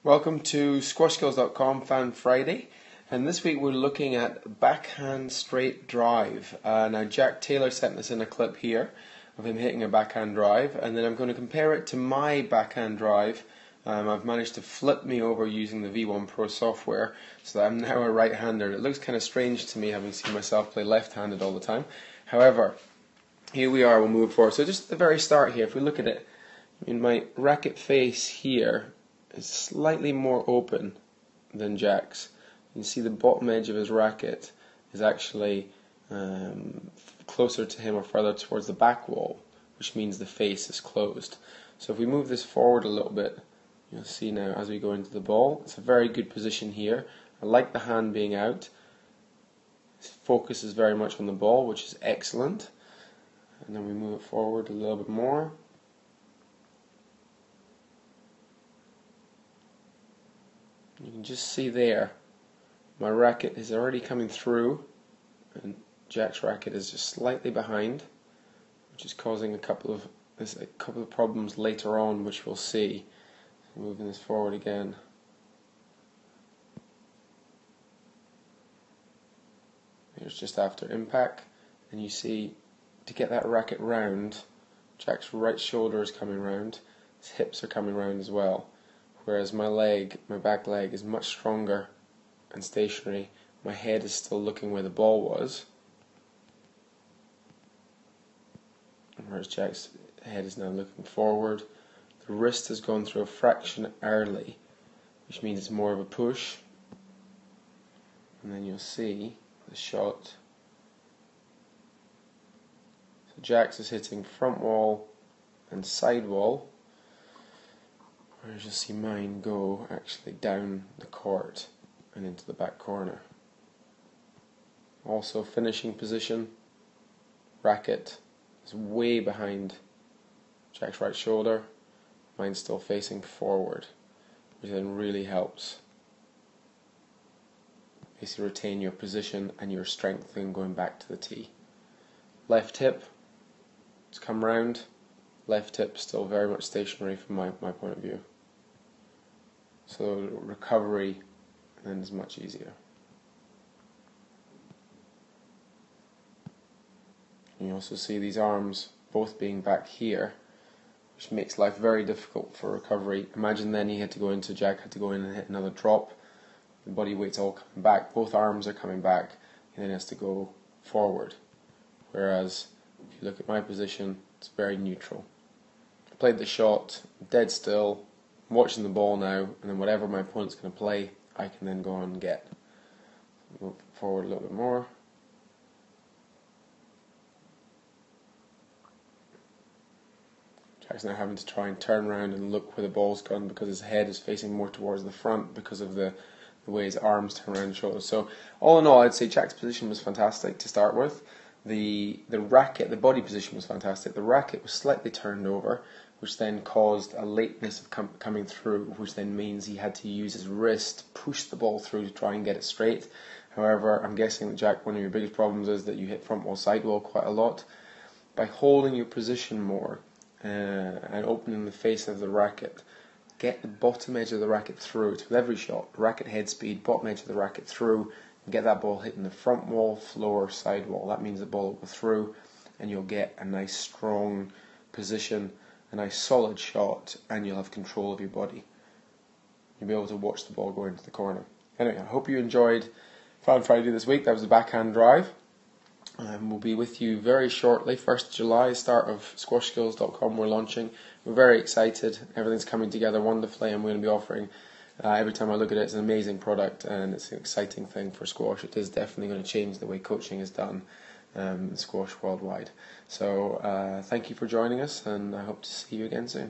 Welcome to Squashskills.com Fan Friday, and this week we're looking at backhand straight drive. Now Jack Taylor sent us in a clip here of him hitting a backhand drive, and then I'm going to compare it to my backhand drive. I've managed to flip me over using the V1 Pro software, so that I'm now a right-hander. It looks kind of strange to me having seen myself play left-handed all the time. However, here we are, we'll move forward. So just at the very start here, if we look at it, my racket face here is slightly more open than Jack's. You can see the bottom edge of his racket is actually closer to him or further towards the back wall, which means the face is closed. So if we move this forward a little bit, you'll see now as we go into the ball, it's a very good position here. I like the hand being out. His focus is very much on the ball, which is excellent. And then we move it forward a little bit more. You can just see there, my racket is already coming through, and Jack's racket is just slightly behind, which is causing a couple of problems later on, which we'll see. Moving this forward again. Here's just after impact, and you see to get that racket round, Jack's right shoulder is coming round, his hips are coming round as well. Whereas my back leg is much stronger and stationary. My head is still looking where the ball was. Whereas Jack's head is now looking forward. The wrist has gone through a fraction early, which means it's more of a push. And then you'll see the shot. So Jack's is hitting front wall and side wall. Whereas you'll see mine go actually down the court and into the back corner. Also finishing position, racket is way behind Jack's right shoulder, mine's still facing forward, which then really helps basically retain your position and your strength in going back to the tee. Left hip, it's come round. Left hip still very much stationary from my point of view. So recovery then is much easier. You also see these arms both being back here, which makes life very difficult for recovery. Imagine then Jack had to go in and hit another drop. The body weight's all coming back, both arms are coming back, and then has to go forward. Whereas if you look at my position, it's very neutral. Played the shot, dead still, I'm watching the ball now, and then whatever my opponent's going to play, I can then go on and get. Move forward a little bit more. Jack's now having to try and turn around and look where the ball's gone because his head is facing more towards the front because of the way his arms turn around and shoulders. So all in all, I'd say Jack's position was fantastic to start with. The racket, the body position was fantastic. The racket was slightly turned over, which then caused a lateness of coming through, which then means he had to use his wrist to push the ball through to try and get it straight. However, I'm guessing that Jack, one of your biggest problems is that you hit front wall, side wall quite a lot. By holding your position more and opening the face of the racket, get the bottom edge of the racket through. It's with every shot, racket head speed, bottom edge of the racket through, and get that ball hitting the front wall, floor, side wall. That means the ball will go through, and you'll get a nice strong position, a nice solid shot, and you'll have control of your body. You'll be able to watch the ball go into the corner. Anyway, I hope you enjoyed Fan Friday this week. That was the backhand drive. We'll be with you very shortly. 1st July, start of Squashskills.com. We're launching. We're very excited. Everything's coming together wonderfully, and we're going to be offering, every time I look at it, it's an amazing product, and it's an exciting thing for squash. It is definitely going to change the way coaching is done in squash worldwide. So thank you for joining us, and I hope to see you again soon.